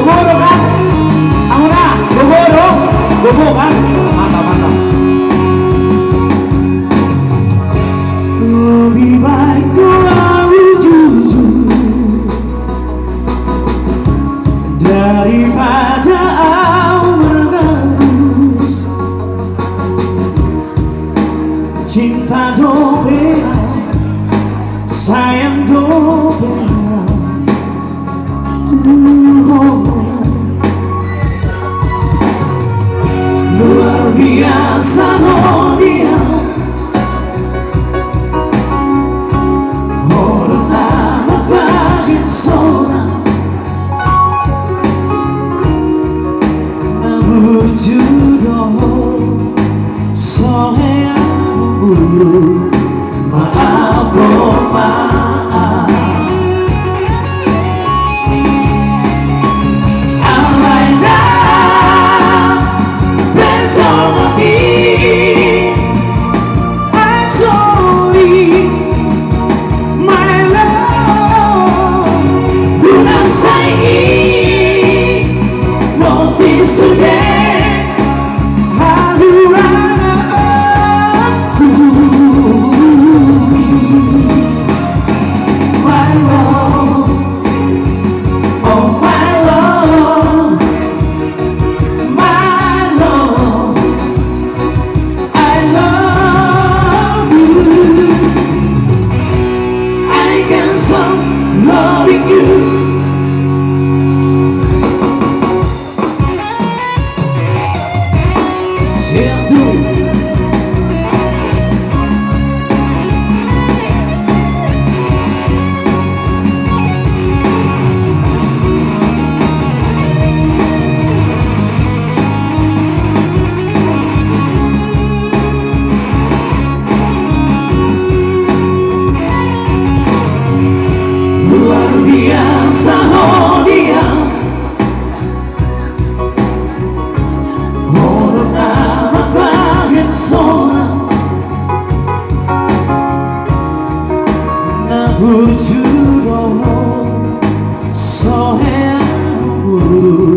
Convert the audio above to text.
bobo kan? Ahora, bobo kan? Mantap, mantap. Lebih baik kau jujur daripada bergabus. Cinta dobel, sayang dobel. Luar biasa dia, orang amat bagi seorang berjodoh sayang buruk. Maaf, oh maaf. Loving you. Certo. Luar biasa dia, orang amat bahagia seorang nak berjodoh sayang buruk.